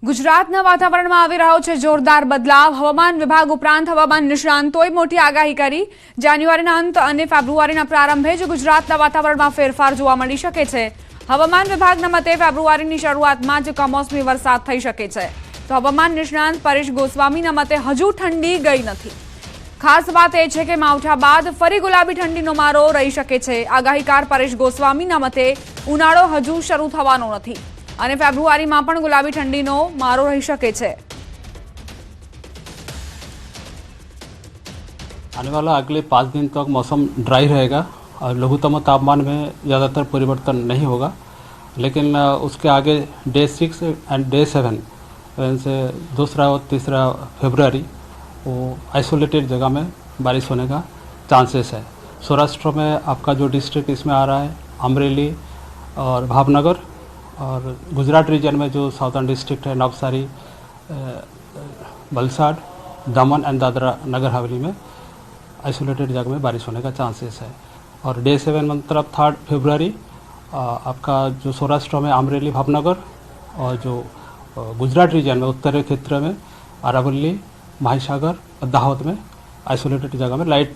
ગુજરાતના વાતાવરણમાં આવી રહ્યો છે જોરદાર બદલાવ। હવામાન વિભાગ ઉપરાંત હવામાન નિષ્ણાંતોએ મોટી આગાહી કરી। જાન્યુઆરીના અંત અને ફેબ્રુઆરીના પ્રારંભે જ ગુજરાતના વાતાવરણમાં ફેરફાર જોવા મળી શકે છે। હવામાન વિભાગના મતે ફેબ્રુઆરીની શરૂઆતમાં જ કમોસમી વરસાદ થઈ શકે છે। તો હવામાન નિષ્ણાંત પરેશ ગોસ્વામીના મતે હજુ ઠંડી ગઈ નથી। ખાસ વાત એ છે કે માવઠા બાદ ફરી ગુલાબી ઠંડીનો મારો રહી શકે છે। આગાહીકાર પરેશ ગોસ્વામીના મતે ઉનાળો હજુ શરૂ થવાનો નથી અને ફેબ્રુઆરીમાં પણ ગુલાબી ઠંડીનો મારો રહી શકે છે। आने वाला अगले 5 दिन तक मौसम ड्राई रहेगा और लघुत्तम तापमान में ज़्यादातर परिवर्तन नहीं होगा, लेकिन उसके आगे डे 6 एंड डे 7 से दूसरा और तीसरा फरवरी वो आइसोलेटेड जगह में बारिश होने का चांसेस है। सौराष्ट्र में आपका जो डिस्ट्रिक्ट इसमें आ रहा है अमरेली और भावनगर, और गुजरात रीजन में जो साउथर्न डिस्ट्रिक्ट है नवसारी, वलसाड, दमन एंड दादरा नगर हवेली में आइसोलेटेड जगह में बारिश होने का चांसेस है। और डे 7 मतलब 3 फरवरी आपका जो सौराष्ट्र में अमरेली, भावनगर और जो गुजरात रीजन में उत्तरी क्षेत्र में अरावली, महासागर और दाहोद में आइसोलेटेड जगह में लाइट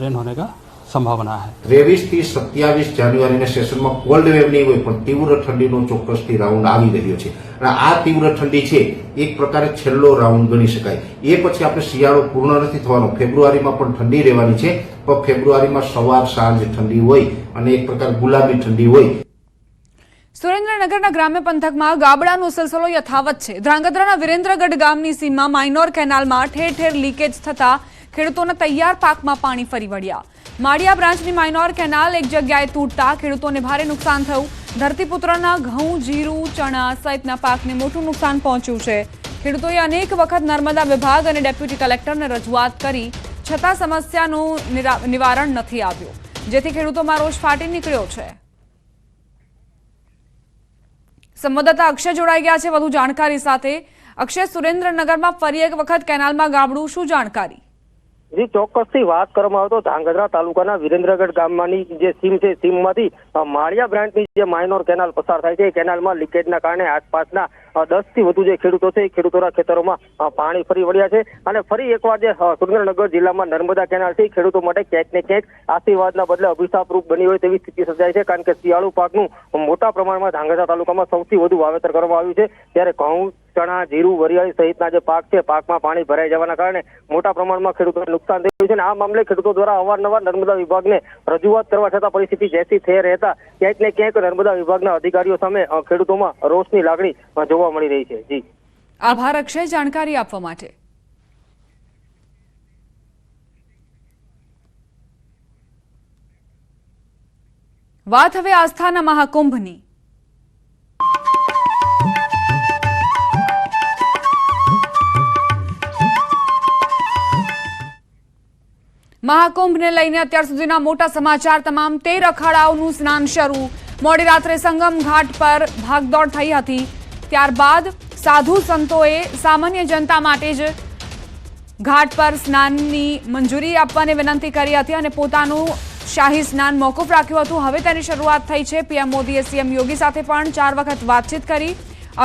रेन होने का संभावना है। 23 થી 27 જાન્યુઆરીના સેશનમાં કોલ્ડ વેવ નહીં હોય પણ તીવ્ર ઠંડીનો ચોક્કસથી રાઉન્ડ આવી રહ્યો છે અને આ તીવ્ર ઠંડી છે એક પ્રકારે છેલ્લો રાઉન્ડ ગણી શકાય। એ પછી આપણે શિયાળો પૂર્ણ નથી થવાનો, ફેબ્રુઆરીમાં પણ ઠંડી રહેવાની છે, પણ ફેબ્રુઆરીમાં સવાર સાંજ ઠંડી હોય અને એક પ્રકાર ગુલાબી ઠંડી હોય। સુરેન્દ્રનગરના ગ્રામ્ય પંથકમાં ગાબડાનો સિલસિલો યથાવત છે। ધ્રાંગધ્રાના વિરેન્દ્રગઢ ગામની સીમમાં માઇનોર કેનાલમાં ઠેર ઠેર લીકેજ થતા ખેડૂતોના તૈયાર પાકમાં પાણી ફરી વળ્યા। માળિયા બ્રાન્ચની માઇનોર કેનાલ એક જગ્યાએ તૂટતા ખેડૂતોને ભારે નુકસાન થયું। ધરતીપુત્રના ઘઉં, જીરું, ચણા સહિતના પાકને મોટું નુકસાન પહોંચ્યું છે। ખેડૂતોએ અનેક વખત નર્મદા વિભાગ અને ડેપ્યુટી કલેક્ટરને રજૂઆત કરી છતાં સમસ્યાનું નિવારણ નથી આવ્યું, જેથી ખેડૂતોમાં રોષ ફાટી નીકળ્યો છે। સંવાદદાતા અક્ષય જોડાઈ ગયા છે વધુ જાણકારી સાથે। અક્ષય, સુરેન્દ્રનગરમાં ફરી એક વખત કેનાલમાં ગાબડું, શું જાણકારી? જી, ચોક્કસથી વાત કરવામાં આવે તો ધ્રાંગધ્રા તાલુકાના વિરેન્દ્રગઢ ગામમાંની જે સીમ છે, સીમમાંથી માળિયા બ્રાન્ચની જે માઇનોર કેનાલ પસાર થાય છે, કેનાલમાં લીકેજના કારણે આસપાસના 10 થી વધુ જે ખેડૂતો છે એ ખેડૂતોના ખેતરોમાં પાણી ફરી વળ્યા છે અને ફરી એકવાર જે સુરેન્દ્રનગર જિલ્લામાં નર્મદા કેનાલ છે ખેડૂતો માટે ક્યાંક ને ક્યાંક આશીર્વાદના બદલે અભિશાપરૂપ બની હોય તેવી સ્થિતિ સર્જાય છે। કારણ કે શિયાળુ પાકનું મોટા પ્રમાણમાં ધ્રાંગધ્રા તાલુકામાં સૌથી વધુ વાવેતર કરવામાં આવ્યું છે, ત્યારે ઘઉં, ચણા, જીરું, વરિયાળી સહિતના જે પાક છે પાકમાં પાણી ભરાઈ જવાના કારણે મોટા પ્રમાણમાં ખેડૂતોને નુકસાન થયું છે અને આ મામલે ખેડૂતો દ્વારા અવારનવાર નર્મદા વિભાગને રજૂઆત કરવા છતાં પરિસ્થિતિ જેથી થઈ રહેતા ક્યાંક ને ક્યાંક નર્મદા વિભાગના અધિકારીઓ સામે ખેડૂતોમાં રોષની લાગણી જોવા મળી રહી છે। જી, આભાર અક્ષય જાણકારી આપવા માટે। વાત હવે આસ્થાના મહાકુંભની। મહાકુંભને લઈને અત્યાર સુધીના મોટા સમાચાર। તમામ 13 અખાડાઓનું સ્નાન શરૂ। મોડી રાત્રે સંગમ ઘાટ પર ભાગદોડ થઈ હતી, ત્યારબાદ સાધુ સંતોએ સામાન્ય જનતા માટે જ ઘાટ પર સ્નાનની મંજૂરી આપવાની વિનંતી કરી હતી અને પોતાનું શાહી સ્નાન મોકૂફ રાખ્યું હતું। હવે તેની શરૂઆત થઈ છે। પીએમ મોદીએ સીએમ યોગી સાથે પણ 4 વખત વાતચીત કરી।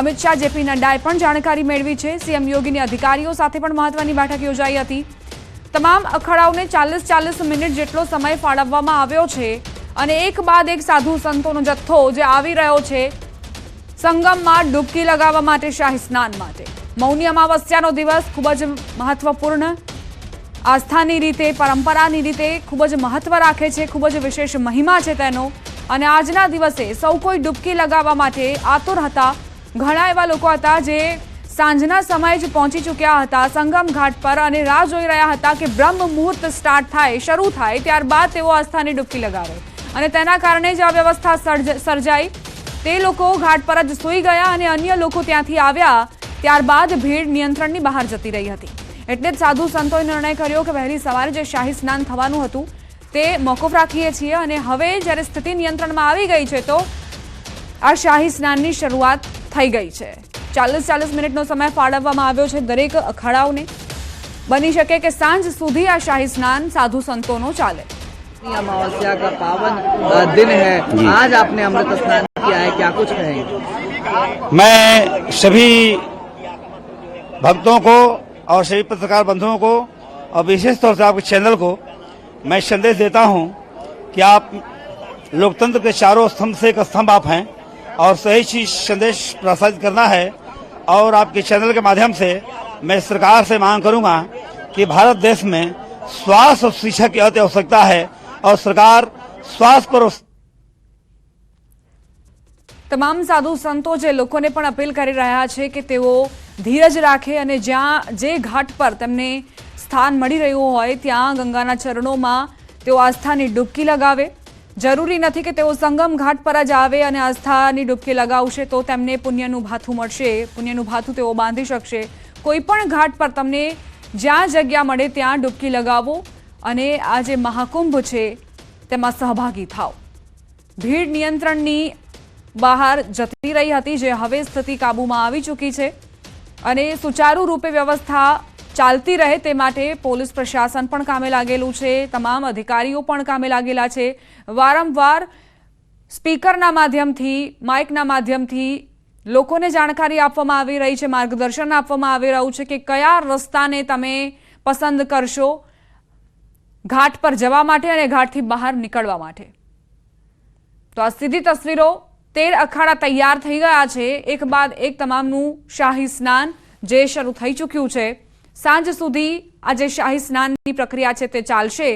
અમિત શાહ, જેપી નડ્ડાએ પણ જાણકારી મેળવી છે। સીએમ યોગીની અધિકારીઓ સાથે પણ મહત્વની બેઠક યોજાઈ હતી। તમામ અખાડાઓને 40-40 મિનિટ જેટલો સમય ફાળવવામાં આવ્યો છે અને એક બાદ એક સાધુ સંતોનો જથ્થો જે આવી રહ્યો છે સંગમમાં ડૂબકી લગાવવા માટે, શાહી સ્નાન માટે। મૌની અમાવસ્યાનો દિવસ ખૂબ જ મહત્વપૂર્ણ, આસ્થાની રીતે, પરંપરાની રીતે ખૂબ જ મહત્વ રાખે છે, ખૂબ જ વિશેષ મહિમા છે તેનો અને આજના દિવસે સૌ કોઈ ડૂબકી લગાવવા માટે આતુર હતા। ઘણા એવા લોકો હતા જે સાંજના સમયે જ પહોંચી ચૂક્યા હતા સંગમ ઘાટ પર અને રાહ જોઈ રહ્યા હતા કે બ્રહ્મ મુહૂર્ત સ્ટાર્ટ થાય, શરૂ થાય, ત્યારબાદ તેઓ આસ્થાની ડૂબકી લગાવે અને તેના કારણે જ આ વ્યવસ્થા સર્જાઈ। તે લોકો ઘાટ પર જ સૂઈ ગયા અને અન્ય લોકો ત્યાંથી આવ્યા, ત્યારબાદ ભીડ નિયંત્રણની બહાર જતી રહી હતી। એટલે જ સાધુ સંતોએ નિર્ણય કર્યો કે વહેલી સવારે જે શાહી સ્નાન થવાનું હતું તે મોકૂફ રાખીએ છીએ અને હવે જ્યારે સ્થિતિ નિયંત્રણમાં આવી ગઈ છે તો આ શાહી સ્નાનની શરૂઆત થઈ ગઈ છે। 40-40 મિનિટનો સમય ફાળવવામાં આવ્યો છે દરેક અખાડાઓને। બની શકે કે સાંજ સુધી આ શાહી સ્નાન સાધુ સંતોનો ચાલે। अमावस्या का पावन दिन है, आज आपने अमृत स्नान किया है, क्या कुछ कहेंगे? मैं सभी भक्तों को और सभी पत्रकार बंधुओं को और विशेष तौर से आपके चैनल को मैं संदेश देता हूं कि आप लोकतंत्र के चारों स्तंभ से एक स्तंभ आप हैं और सही चीज संदेश प्रसारित करना है। और आपके चैनल के माध्यम से मैं सरकार से मांग करूंगा कि भारत देश में स्वास्थ्य और शिक्षा की अति आवश्यकता है और सरकार स्वास्थ्य पर તમામ સાધુ સંતો જે લોકોને પણ અપીલ કરી રહ્યા છે કે તેઓ ધીરજ રાખે અને જ્યાં જે ઘાટ પર તેમને સ્થાન મળી રહ્યું હોય ત્યાં ગંગાના ચરણોમાં તેઓ આસ્થાની ડૂબકી લગાવે। જરૂરી નથી કે તેઓ સંગમ ઘાટ પર જ આવે અને આસ્થાની ડૂબકી લગાવશે તો તેમને પુણ્યનું ભાથું મળશે, પુણ્યનું ભાથું તેઓ બાંધી શકશે। કોઈ પણ ઘાટ પર તમને જ્યાં જગ્યા મળે ત્યાં ડૂબકી લગાવો અને આ જે મહાકુંભ છે તેમાં સહભાગી થાઓ। ભીડ નિયંત્રણની બહાર જતી રહી હતી જે હવે સ્થિતિ કાબૂમાં આવી ચૂકી છે અને સુચારુ રૂપે વ્યવસ્થા ચાલતી રહે તે માટે પોલીસ પ્રશાસન પણ કામે લાગેલું છે, તમામ અધિકારીઓ પણ કામે લાગેલા છે। વારંવાર સ્પીકરના માધ્યમથી માઇકના માધ્યમથી લોકોને જાણકારી આપવામાં આવી રહી છે, માર્ગદર્શન આપવામાં આવી રહ્યું છે કે કયા રસ્તાને તમે પસંદ કરશો ઘાટ પર જવા માટે અને ઘાટથી બહાર નીકળવા માટે। તો આ સીધી તસવીરો 13 અખાડા તૈયાર થઈ ગયા છે। એક બાદ એક તમામનું શાહી સ્નાન જે શરૂ થઈ ચૂક્યું છે। સાંજ સુધી આ જે શાહી સ્નાનની પ્રક્રિયા છે તે ચાલશે।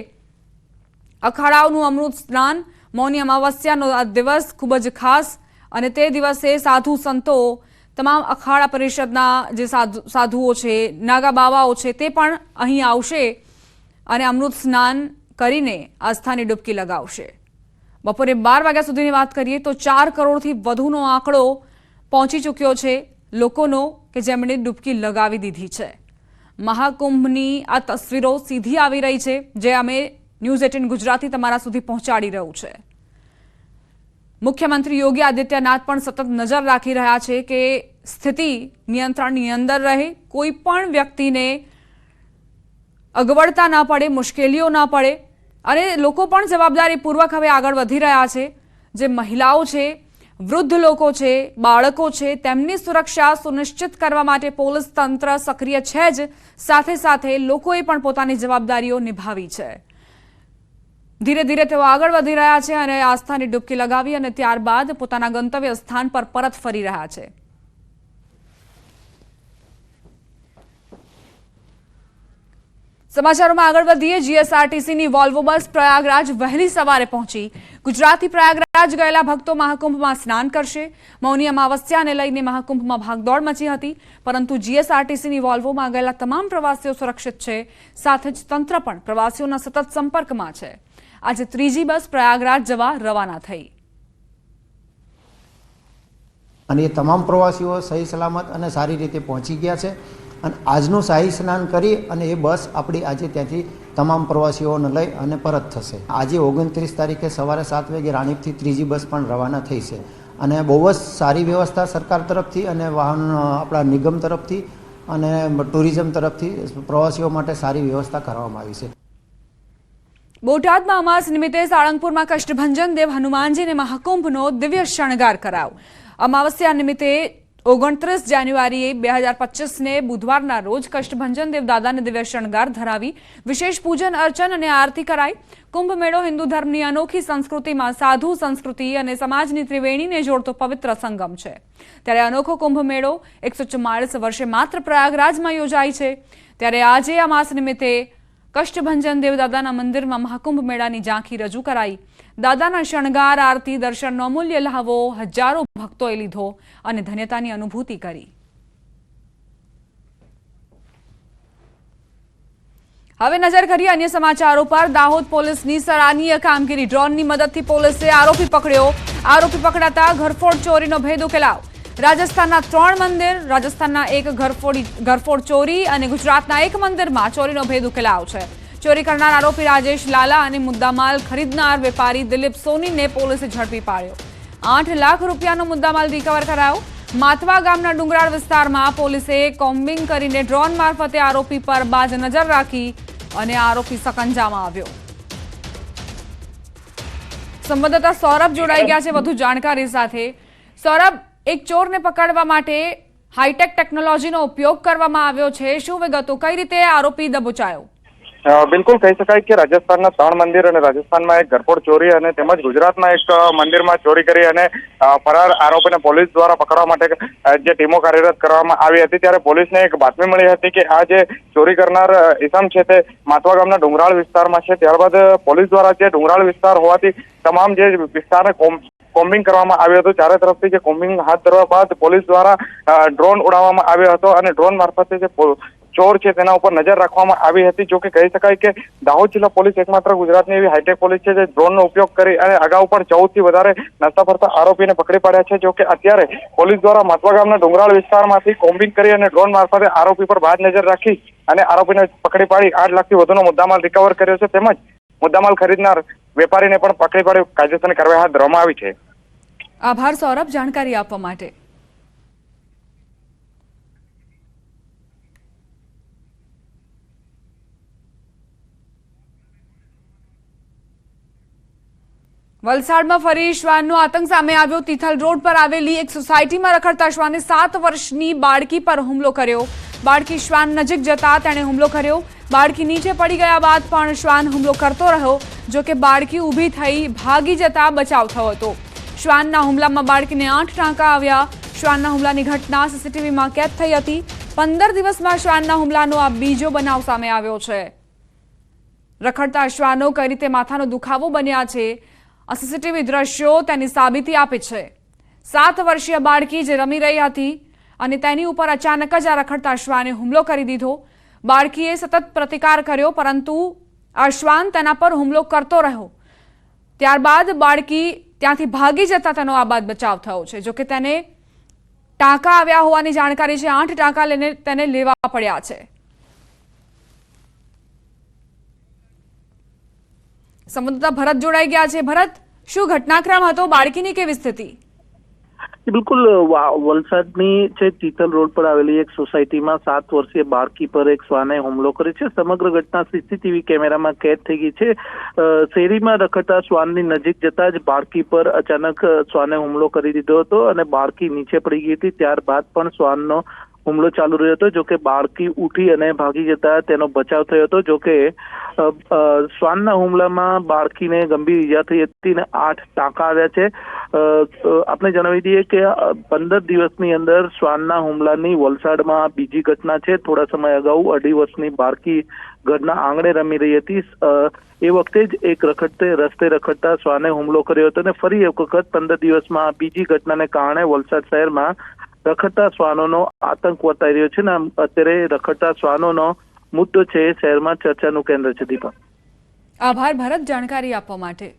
અખાડાઓનું અમૃત સ્નાન, મૌની અમાવસ્યાનો આ દિવસ ખૂબ જ ખાસ અને તે દિવસે સાધુ સંતો, તમામ અખાડા પરિષદના જે સાધુઓ છે, નાગા બાવાઓ છે તે પણ અહીં આવશે અને અમૃત સ્નાન કરીને આસ્થાની ડૂબકી લગાવશે। બપોરે 12 વાગ્યા સુધીની વાત કરીએ તો 4 કરોડથી વધુનો આંકડો પહોંચી ચૂક્યો છે લોકોનો કે જેમણે ડૂબકી લગાવી દીધી છે। મહાકુંભની આ તસવીરો સીધી આવી રહી છે જે અમે ન્યૂઝ 18 ગુજરાતી તમારા સુધી પહોંચાડી રહ્યું છે। મુખ્યમંત્રી યોગી આદિત્યનાથ પણ સતત નજર રાખી રહ્યા છે કે સ્થિતિ નિયંત્રણની અંદર રહે, કોઈ પણ વ્યક્તિને અગવડતા ના પડે, મુશ્કેલીઓ ના પડે અને લોકો પણ જવાબદારીપૂર્વક હવે આગળ વધી રહ્યા છે। જે મહિલાઓ છે, વૃદ્ધ લોકો છે, બાળકો છે તેમની સુરક્ષા સુનિશ્ચિત કરવા માટે પોલીસ તંત્ર સક્રિય છે જ, સાથે સાથે લોકોએ પણ પોતાની જવાબદારીઓ નિભાવી છે। ધીરે ધીરે તેઓ આગળ વધી રહ્યા છે અને આસ્થાની ડૂબકી લગાવી અને ત્યારબાદ પોતાના ગંતવ્ય સ્થાન પર પરત ફરી રહ્યા છે। સમાચારોમાં આગળ વધીએ। જીએસઆરટીસીની વોલ્વો બસ પ્રયાગરાજ વહેલી સવારે પહોંચી। ગુજરાતથી પ્રયાગરાજ ગયેલા ભક્તો મહાકુંભમાં સ્નાન કરશે। મૌની અમાવસ્યાને લઈને મહાકુંભમાં ભાગદોડ મચી હતી, પરંતુ જીએસઆરટીસીની વોલ્વોમાં ગયેલા તમામ પ્રવાસીઓ સુરક્ષિત છે, સાથે જ તંત્ર પણ પ્રવાસીઓના સતત સંપર્કમાં છે। આજે ત્રીજી બસ પ્રયાગરાજ જવા રવાના થઈ અને એ તમામ પ્રવાસીઓ સહી સલામત અને સારી રીતે પહોંચી ગયા છે અને આજનું શાહી સ્નાન કરી અને એ બસ આપણી આજે ત્યાંથી તમામ પ્રવાસીઓને લઈ અને પરત થશે। આજે 29 તારીખે સવારે 7 વાગે રાણીપથી ત્રીજી બસ પણ રવાના થઈ છે અને બહુ જ સારી વ્યવસ્થા સરકાર તરફથી અને વાહન આપણા નિગમ તરફથી અને ટુરિઝમ તરફથી પ્રવાસીઓ માટે સારી વ્યવસ્થા કરવામાં આવી છે। બોટાદમાં અમાસ નિમિત્તે સાળંગપુરમાં કષ્ટભંજન દેવ હનુમાનજીને મહાકુંભનો દિવ્ય શણગાર કરાયો। અમાવસ્યા નિમિત્તે 29 જાન્યુઆરીએ 2025ને બુધવારના રોજ કષ્ટભંજન દેવ દાદાને દિવ્ય શણગાર ધરાવી વિશેષ પૂજન અર્ચન અને આરતી કરાઈ। કુંભ મેળો હિન્દુ ધર્મની અનોખી સંસ્કૃતિમાં સાધુ સંસ્કૃતિ અને સમાજની ત્રિવેણીને જોડતો પવિત્ર સંગમ છે। ત્યારે અનોખો કુંભ મેળો 144 વર્ષે માત્ર પ્રયાગરાજમાં યોજાય છે। ત્યારે આજે અમાસ નિમિત્તે કષ્ટભંજન દેવ દાદાના મંદિરમાં મહાકુંભ મેળાની ઝાંખી રજૂ કરાઈ। દાદાના શણગાર, આરતી, દર્શનનો અમૂલ્ય લહાવો હજારો ભક્તોએ લીધો અને ધન્યતાની અનુભૂતિ કરી। હવે નજર કરીએ અન્ય સમાચારો પર। દાહોદ પોલીસની સરાહનીય કામગીરી। ડ્રોનની મદદથી પોલીસે આરોપી પકડ્યો। આરોપી પકડાતા ઘરફોડ ચોરીનો ભેદ ઉકેલાયો। રાજસ્થાનના 3 મંદિર, રાજસ્થાનના એક ઘરફોડ ચોરી અને ગુજરાતના એક મંદિરમાં ચોરીનો ભેદ ઉકેલાયો છે। ચોરી કરનાર આરોપી રાજેશ લાલા અને મુદ્દામાલ ખરીદનાર વેપારી દિલીપ સોનીને પોલીસે ઝડપી પાડ્યો। 8 લાખ રૂપિયાનો મુદ્દામાલ રિકવર કરાયો। માથવા ગામના ડુંગરાળ વિસ્તારમાં પોલીસે કોમ્બિંગ કરીને ડ્રોન મારફતે આરોપી પર બાજ નજર રાખી અને આરોપી સકંજામાં આવ્યો। સંવાદદાતા સૌરભ જોડાઈ ગયા છે વધુ જાણકારી સાથે। સૌરભ, એક ચોરને પકડવા માટે હાઈટેક ટેકનોલોજીનો ઉપયોગ કરવામાં આવ્યો છે. શું વિગતો, કઈ રીતે આરોપી દબોચાયો? બિલકુલ કહી શકાય કે રાજસ્થાનના 3 મંદિર અને રાજસ્થાનમાં એક ઘરફોડ ચોરી અને તેમજ ગુજરાતમાં એક મંદિરમાં ચોરી કરી અને ફરાર આરોપીને પોલીસ દ્વારા પકડવા માટે જે ટીમો કાર્યરત કરવામાં આવી હતી, ત્યારે પોલીસને એક બાતમી મળી હતી કે આ જે ચોરી કરનાર ઇસમ છે તે માતવા ગામના ડુંગરાળ વિસ્તારમાં છે. ત્યારબાદ પોલીસ દ્વારા જે ડુંગરાળ વિસ્તાર હોવાથી તમામ જે વિસ્તારને કોમ્બિંગ કરવામાં આવ્યું હતું. ચારે તરફથી જે કોમ્બિંગ હાથ ધરવા બાદ પોલીસ દ્વારા ડ્રોન ઉડાવવામાં આવ્યો હતો અને ડ્રોન મારફતે જે ચોર છે તેના ઉપર નજર રાખવામાં આવી હતી. જો કે કહી શકાય કે દાહોદ જિલ્લા પોલીસ એકમાત્ર ગુજરાતની એવી હાઈટેક પોલીસ છે જે ડ્રોનનો ઉપયોગ કરી અને અગાઉ પણ 14 થી વધારે નશા ફરતા આરોપીને પકડી પાડ્યા છે. જો કે અત્યારે પોલીસ દ્વારા માતવા ગામના ડુંગરાળ વિસ્તારમાંથી કોમ્બિંગ કરી અને ડ્રોન મારફતે આરોપી પર બાજ નજર રાખી અને આરોપીને પકડી પાડી 8 લાખથી વધુનો મુદ્દામાલ રિકવર કર્યો છે. તેમજ મુદ્દામાલ ખરીદનાર વેપારીને પણ પકડી પાડી કાયદેસરની કાર્યવાહી હાથ ધરવામાં આવી છે. આભાર સૌરભ, જાણકારી આપવા માટે. વલસાડમાં ફરી શ્વાનનો આતંક સામે આવ્યો. તિથલ રોડ પર આવેલી એક સોસાયટીમાં રખડતા શ્વાને 7 વર્ષની બાળકી પર હુમલો કર્યો. બાળકી શ્વાન નજીક જતા તેણે હુમલો કર્યો. બાળકી નીચે પડી ગયા બાદ પણ શ્વાન હુમલો કરતો રહ્યો. જો કે બાળકી ઊભી થઈ ભાગી જતા બચાવ થયો હતો. શ્વાનના હુમલામાં બાળકીને 8 ટાંકા આવ્યા. શ્વાનના હુમલાની ઘટના સીસીટીવીમાં કેદ થઈ હતી. 15 દિવસમાં શ્વાનના હુમલાનો આ બીજો બનાવ સામે આવ્યો છે. રખડતા શ્વાનો કઈ રીતે માથાનો દુખાવો બન્યા છે, આ સીસીટીવી દ્રશ્યો તેની સાબિતી આપે છે. 7 વર્ષીય બાળકી જે રમી રહી હતી અને તેની ઉપર અચાનક જ આ રખડતા શ્વાને હુમલો કરી દીધો. બાળકીએ સતત પ્રતિકાર કર્યો, પરંતુ આ શ્વાન તેના પર હુમલો કરતો રહ્યો. ત્યારબાદ બાળકી ત્યાંથી ભાગી જતા તેનો આ બાદ બચાવ થયો છે. જોકે તેને ટાંકા આવ્યા હોવાની જાણકારી છે. 8 ટાંકા લઈને તેને લેવા પડ્યા છે. સંવાદદાતા ભરત જોડાઈ ગયા છે. ભરત, શું ઘટનાક્રમ હતો? બાળકીની કેવી સ્થિતિ? બિલકુલ, વલસાડની છે તિથલ રોડ પર આવેલી એક સોસાયટીમાં 7 વર્ષીય બાળકી પર એક શ્વાને હુમલો કર્યો છે. સમગ્ર ઘટના સીસીટીવી કેમેરામાં કેદ થઈ ગઈ છે. શેરીમાં રખડતા શ્વાનની નજીક જતા જ બાળકી પર અચાનક શ્વાને હુમલો કરી દીધો હતો અને બાળકી નીચે પડી ગઈ હતી. ત્યારબાદ પણ શ્વાનનો હુમલો ચાલુ રહ્યો હતો. જોકે બાળકી ઉઠી અને ભાગી જતા તેનો બચાવ થયો હતો. જોકે શ્વાનના હુમલામાં બાળકીને ગંભીર ઈજા થઈ હતી અને 8 ટાંકા આવ્યા છે. આપણે જણાવી દઈએ કે 15 દિવસની અંદર શ્વાનના હુમલાની વલસાડમાં બીજી ઘટના છે. થોડા સમય અગાઉ 2.5 વર્ષની બાળકી ઘરના આંગણે રમી રહી હતી. એ વખતે જ એક રસ્તે રખડતા શ્વાને હુમલો કર્યો હતો અને ફરી એક વખત 15 દિવસમાં બીજી ઘટનાને કારણે વલસાડ શહેરમાં રખડતા શ્વાનોનો આતંક વર્તાઈ રહ્યો છે ને અત્યારે રખડતા શ્વાનોનો મુદ્દો છે શહેરમાં ચર્ચાનું કેન્દ્ર છે. દીપા, આભાર ભરત, જાણકારી આપવા માટે.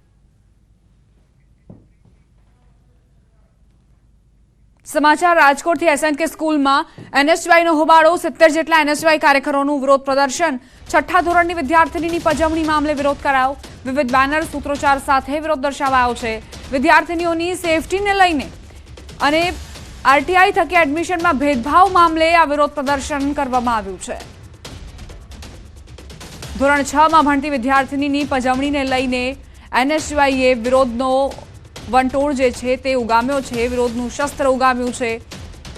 સમાચાર રાજકોટથી. એસએનકે સ્કૂલમાં એનએસયુઆઈનો હોબાળો. 70 જેટલા એનએસયુઆઈ કાર્યકરોનું વિરોધ પ્રદર્શન. 6ઠા ધોરણની વિદ્યાર્થીનીની પજવણી મામલે વિરોધ કરાયો. વિવિધ બેનર, સૂત્રોચ્ચાર સાથે વિરોધ દર્શાવાયો છે. વિદ્યાર્થીનીઓની સેફટીને લઈને અને આરટીઆઈ થકી એડમિશનમાં ભેદભાવ મામલે આ વિરોધ પ્રદર્શન કરવામાં આવ્યું છે. ધોરણ 6માં ભણતી વિદ્યાર્થીનીની પજવણીને લઈને એનએસયુઆઈએ વિરોધનો વંટોળ જે છે તે ઉગામ્યો છે, વિરોધનું શસ્ત્ર ઉગામ્યું છે.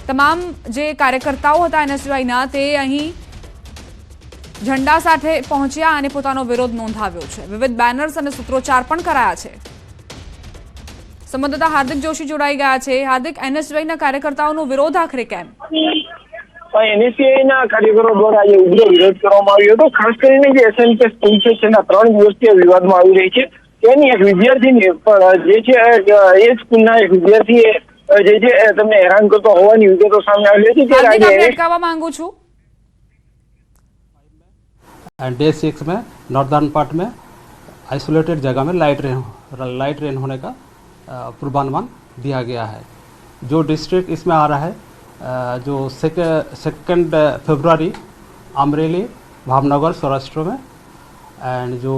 તમામ જે કાર્યકર્તાઓ હતા એનએસયુઆઈના તે અહીં ઝંડા સાથે પહોંચ્યા અને પોતાનો વિરોધ નોંધાવ્યો છે. વિવિધ બેનર્સ અને સૂત્રોચ્ચાર પણ કરાયા છે. સંવાદદાતા હાર્દિક જોશી જોડાઈ ગયા છે. હાર્દિક, એનએસયુઆઈના કાર્યકર્તાઓનો વિરોધ આખરે કેમ? એનએસયુઆઈના કાર્યકરો દ્વારા આજે ઉગ્ર વિરોધ કરવામાં આવ્યો હતો. ખાસ કરીને જે એસએનકે સ્કૂલ છે તેના 3 દિવસથી વિવાદમાં આવી રહી છે. તેની એક વિદ્યાર્થીની જે છે એ સ્કૂલના એક વિદ્યાર્થીએ જે છે તમને હેરાન કરતો હોવાની વિગતો સામે આવી હતી. ત્યારે અટકાવવા માંગુ છું. डे 6 में नॉर्दर्न पार्ट में आइसोलेटेड जगह में लाइट रेन होने का पूर्वानुमान दिया गया है. जो डिस्ट्रिक्ट इसमें आ रहा है, जो 2 फरवरी अमरेली, भावनगर, सौराष्ट्र में, एंड जो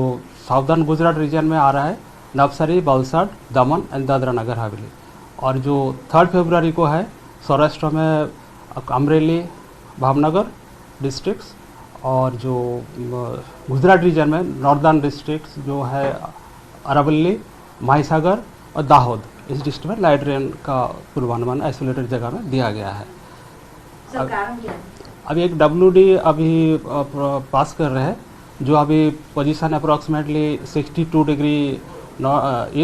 साउदर्न गुजरात रीजन में आ रहा है नवसारी, वलसाड, दमन एंड दादरा नगर हवेली. और जो 3 फरवरी को है सौराष्ट्र में अमरेली, भावनगर डिस्ट्रिक्ट्स, और जो गुजरात रीजन में नॉर्दर्न डिस्ट्रिक्ट्स जो है अरावली, माहीसागर और दाहोद, इस डिस्ट्रिक्ट में लाइट रेन का पूर्वानुमान आइसोलेटेड जगह में दिया गया है. अभी एक WD अभी पास कर रहे हैं, जो अभी position approximately 62 degree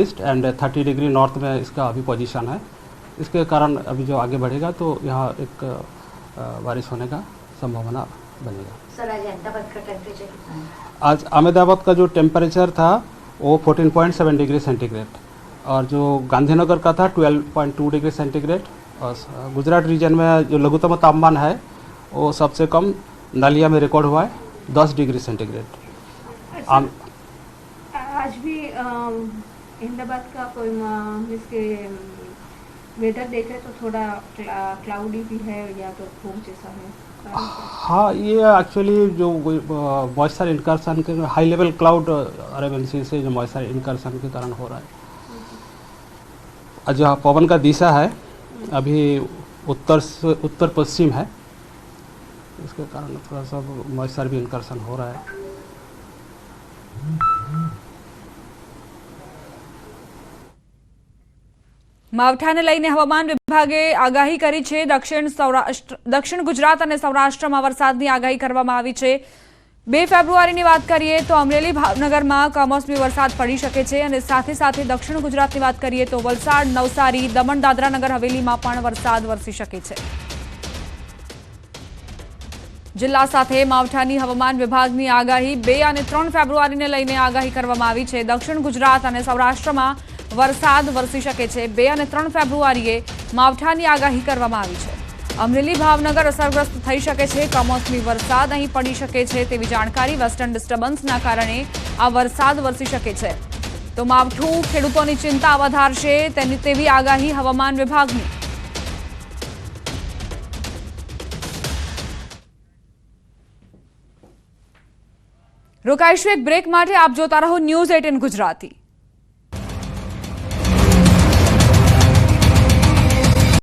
east and 30 degree north में इसका अभी पोजीशन है। इसके कारण अभी जो आगे बढ़ेगा तो यहाँ एक बारिश होने का संभावना बनेगा। सर आज अहमदाबाद का टेम्परेचर कितना है? आज अहमदाबाद का जो टेम्परेचर था वो 14.7 डिग्री सेंटीग्रेड और जो गांधीनगर का था 12.2 डिग्री सेंटीग्रेड और गुजरात रीजन में जो लघुत्तम तापमान है वो सबसे कम नालिया में रिकॉर्ड हुआ है 10 डिग्री सेंटीग्रेड। आज भी अहमदाबाद का कोई जिसके वेदर देखे तो थोड़ा क्लाउडी भी है या तो धूप जैसा है। हाँ, ये एक्चुअली जो मॉइस्चर इनकर्सन के हाई लेवल क्लाउड अरेबियन सी से जो मॉइस्चर इनकर्सन के कारण हो रहा है। जो पवन का दिशा है अभी उत्तर पश्चिम है, इसके कारण थोड़ा सा मॉइस्चर भी इनकर्सन हो रहा है। માવઠાને લઈને હવામાન વિભાગે આગાહી કરી છે। દક્ષિણ ગુજરાત અને સૌરાષ્ટ્રમાં વરસાદની આગાહી કરવામાં આવી છે। 2 ફેબ્રુઆરીની વાત કરીએ તો અમરેલી ભાવનગરમાં કમોસમી વરસાદ પડી શકે છે અને સાથે સાથે દક્ષિણ ગુજરાતની વાત કરીએ તો વલસાડ, નવસારી, દમણ, દાદરા નગર હવેલીમાં પણ વરસાદ વરસી શકે છે। જિલ્લા સાથે માવઠાની હવામાન વિભાગની આગાહી 2 અને 3 ફેબ્રુઆરીને લઈને આગાહી કરવામાં આવી છે। દક્ષિણ ગુજરાત અને સૌરાષ્ટ્રમાં વરસાદ વરસી શકે છે। 2 અને 3 ફેબ્રુઆરીએ માવઠાની આગાહી કરવામાં આવી છે। અમરેલી ભાવનગર અસરગ્રસ્ત થઈ શકે છે। કમોસમી વરસાદ અહીં પડી શકે છે તેવી જાણકારી। વેસ્ટર્ન ડિસ્ટર્બન્સના કારણે આ વરસાદ વરસી શકે છે તો માવઠું ખેડૂતોની ચિંતા વધારશે તેવી આગાહી હવામાન વિભાગની। રોકાઈશું એક બ્રેક માટે। આપ જોતા રહો ન્યૂઝ 18 ગુજરાતી।